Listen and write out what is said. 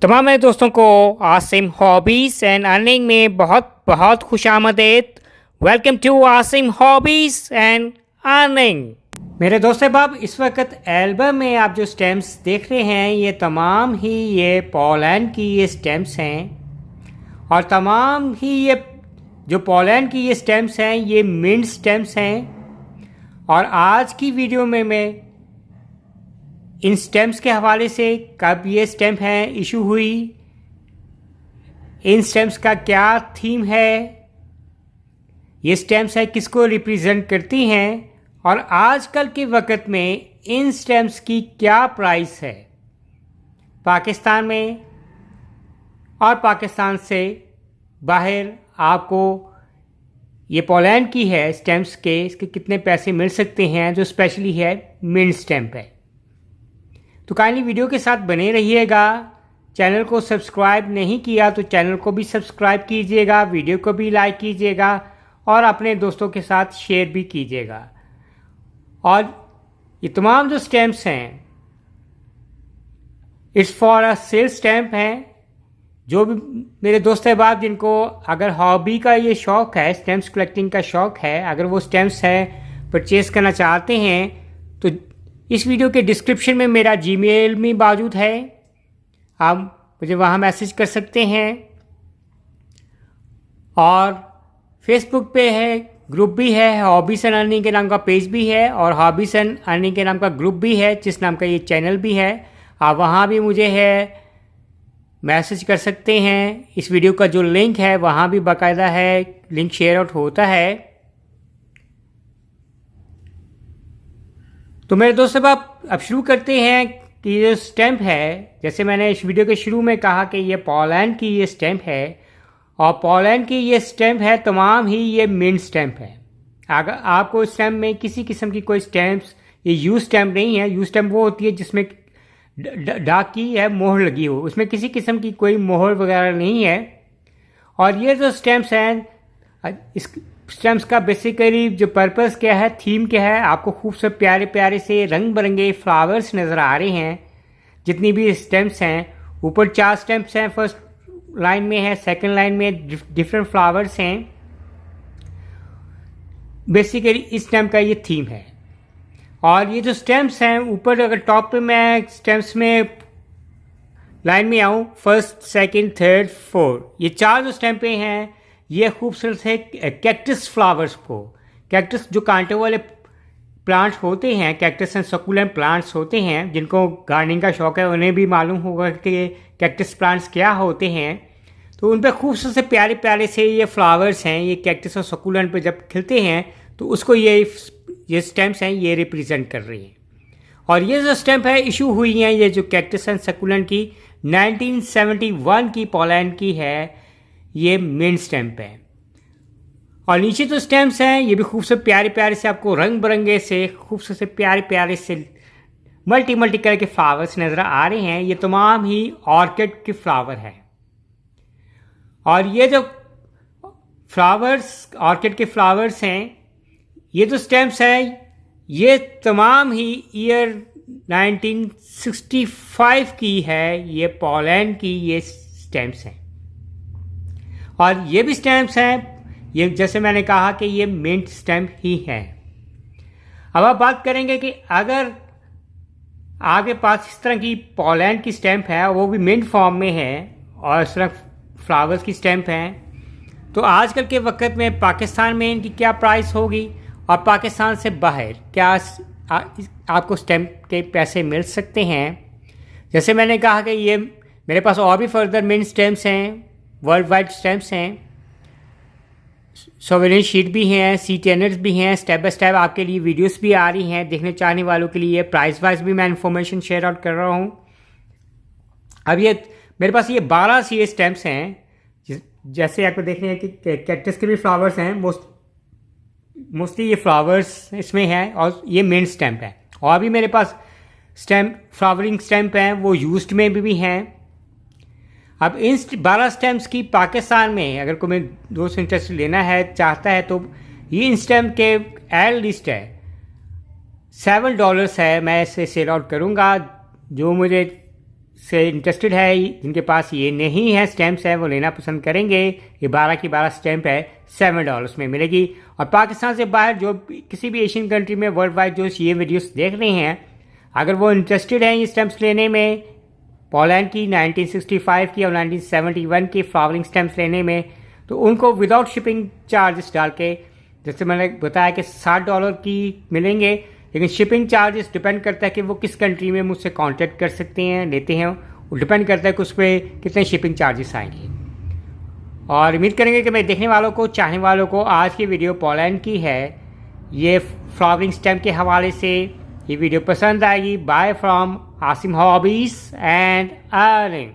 तमाम मेरे दोस्तों को आसिम हॉबीज़ एंड अर्निंग में बहुत बहुत खुशामदीद। Welcome to Asim hobbies and earning. मेरे दोस्त बाब, इस वक्त एल्बम में आप जो स्टैम्प्स देख रहे हैं ये तमाम ही ये पोलैंड की ये स्टैम्प्स हैं और तमाम ही ये जो पोलैंड की ये स्टैम्प्स हैं ये मिंट स्टैम्प्स हैं। और आज की वीडियो में मैं इन स्टैम्प्स के हवाले से कब ये स्टैम्प हैं इशू हुई, इन स्टैम्प्स का क्या थीम है, ये स्टैम्प्स है किसको रिप्रेजेंट करती हैं और आजकल के वक्त में इन स्टैम्प्स की क्या प्राइस है पाकिस्तान में और पाकिस्तान से बाहर। आपको ये पोलैंड की है स्टैम्प्स के, इसके कितने पैसे मिल सकते हैं जो स्पेशली है मिंट स्टैम्प है। तो काइंडली वीडियो के साथ बने रहिएगा। चैनल को सब्सक्राइब नहीं किया तो चैनल को भी सब्सक्राइब कीजिएगा, वीडियो को भी लाइक कीजिएगा और अपने दोस्तों के साथ शेयर भी कीजिएगा। और ये तमाम जो स्टैम्प्स हैं it's for a sale stamp हैं। जो भी मेरे दोस्त अहबाब जिनको अगर हॉबी का ये शौक़ है, स्टैम्प्स कलेक्टिंग का शौक़ है, अगर वो स्टैम्प्स है परचेज़ करना चाहते हैं तो इस वीडियो के डिस्क्रिप्शन में मेरा जीमेल भी मौजूद है, आप मुझे वहाँ मैसेज कर सकते हैं। और फेसबुक पे है, ग्रुप भी है, हॉबीज़ एंड अर्निंग के नाम का पेज भी है और हॉबीज़ एंड अर्निंग के नाम का ग्रुप भी है जिस नाम का ये चैनल भी है। आप वहाँ भी मुझे है मैसेज कर सकते हैं। इस वीडियो का जो लिंक है वहाँ भी बाकायदा है लिंक शेयर आउट होता है। तो मेरे दोस्त साहब अब शुरू करते हैं कि ये स्टैम्प है, जैसे मैंने इस वीडियो के शुरू में कहा कि ये पोलैंड की ये स्टैम्प है और पोलैंड की ये स्टैम्प है तमाम ही ये मिंट स्टैम्प है। अगर आपको स्टैम्प में किसी किस्म की कोई स्टैम्प्स, ये यू स्टैम्प नहीं है। यू स्टैम्प वो होती है जिसमें डाक की है मोहर लगी हो, उसमें किसी किस्म की कोई मोहर वगैरह नहीं है। और ये जो स्टैम्प्स हैं, इस स्टैम्प्स का बेसिकली जो पर्पस क्या है, थीम क्या है, आपको खूबसूरत प्यारे प्यारे से रंग बिरंगे फ्लावर्स नज़र आ रहे हैं जितनी भी स्टैम्प्स हैं। ऊपर 4 स्टैम्प्स हैं, फर्स्ट लाइन में है, सेकंड लाइन में डिफरेंट फ्लावर्स हैं। बेसिकली इस स्टैम्प का ये थीम है। और ये जो स्टैम्प्स हैं ऊपर, अगर टॉप पे मैं स्टैम्प्स में लाइन में आऊँ, फर्स्ट सेकंड थर्ड फोर्थ, ये 4 जो स्टैम्पें हैं ये खूबसूरत है कैक्टस फ्लावर्स को। कैक्टस जो कांटों वाले प्लांट्स होते हैं, कैक्टस एंड सकुलेंट प्लांट्स होते हैं, जिनको गार्डनिंग का शौक़ है उन्हें भी मालूम होगा कि कैक्टस प्लांट्स क्या होते हैं। तो उन पर खूबसूरत से प्यारे प्यारे से ये फ्लावर्स हैं, ये कैक्टस और सकुलेंट पे जब खिलते हैं तो उसको ये स्टैम्प्स हैं ये रिप्रेजेंट कर रही हैं। और ये जो स्टैम्प है इशू हुई हैं, ये जो कैक्टस एंड सकुलेंट की 1971 की पोलैंड की है, ये मिंट स्टैम्प है। और नीचे जो स्टैम्प्स हैं ये भी खूबसूरत प्यारे प्यारे से आपको रंग बिरंगे से खूबसूरत से प्यारे प्यारे से मल्टी कलर के फ्लावर्स नज़र आ रहे हैं। ये तमाम ही ऑर्किड के फ्लावर हैं। और ये जो फ्लावर्स, ऑर्किड के फ्लावर्स हैं, ये जो स्टैम्प्स हैं ये तमाम ही ईयर 1965 की है, ये पोलैंड की ये स्टैम्प्स हैं। और ये भी स्टैम्प्स हैं, ये जैसे मैंने कहा कि ये मिंट स्टैम्प ही हैं। अब आप बात करेंगे कि अगर आपके पास इस तरह की पोलैंड की स्टैम्प है, वो भी मिंट फॉर्म में है और इस तरह फ्लावर्स की स्टैम्प हैं, तो आजकल के वक्त में पाकिस्तान में इनकी क्या प्राइस होगी और पाकिस्तान से बाहर क्या आपको स्टैम्प के पैसे मिल सकते हैं। जैसे मैंने कहा कि ये मेरे पास और भी फर्दर मिंट स्टैम्प्स हैं, वर्ल्ड वाइड स्टैम्प्स हैं, सोवेनियर शीट भी हैं, सी-टेनर्स भी हैं, स्टेप बाय स्टेप आपके लिए वीडियोस भी आ रही हैं देखने चाहने वालों के लिए। प्राइस वाइज भी मैं इन्फॉर्मेशन शेयर आउट कर रहा हूँ। अब ये मेरे पास ये 12 सी स्टैम्प्स हैं, जैसे आपको देख रहे हैं कि कैक्टस के भी फ्लावर्स हैं, मोस्टली ये फ्लावर्स इसमें हैं और ये मिंट स्टैम्प है। और भी मेरे पास स्टैम्प, फ्लावरिंग स्टैम्प हैं, वो यूज्ड में भी हैं। अब इन 12 स्टैम्प्स की पाकिस्तान में अगर कोई दोस्त इंटरेस्ट लेना है चाहता है तो ये इन स्टैम्प के एड लिस्ट है $7 है। मैं इसे सेल आउट करूँगा, जो मुझे से इंटरेस्टेड है, जिनके पास ये नहीं है स्टैम्प्स है वो लेना पसंद करेंगे, ये 12 की 12 स्टैम्प है $7 में मिलेगी। और पाकिस्तान से बाहर जो किसी भी एशियन कंट्री में वर्ल्ड वाइड जो ये वीडियोस देख रहे हैं, अगर वो इंटरेस्टेड हैं ये स्टैम्प्स लेने में, पोलैंड की 1965 की और 1971 की फ्लावरिंग स्टैम्प्स लेने में, तो उनको विदाउट शिपिंग चार्जेस डाल के, जैसे मैंने बताया कि $60 की मिलेंगे, लेकिन शिपिंग चार्जेस डिपेंड करता है कि वो किस कंट्री में मुझसे कांटेक्ट कर सकते हैं, लेते हैं, वो डिपेंड करता है कि उस पर कितने शिपिंग चार्जेस आएंगे। और उम्मीद करेंगे कि मेरे देखने वालों को, चाहने वालों को आज की वीडियो पोलैंड की है, ये फ्लावरिंग स्टैम्प के हवाले से ये वीडियो पसंद आएगी। Bye from Asim hobbies and earning.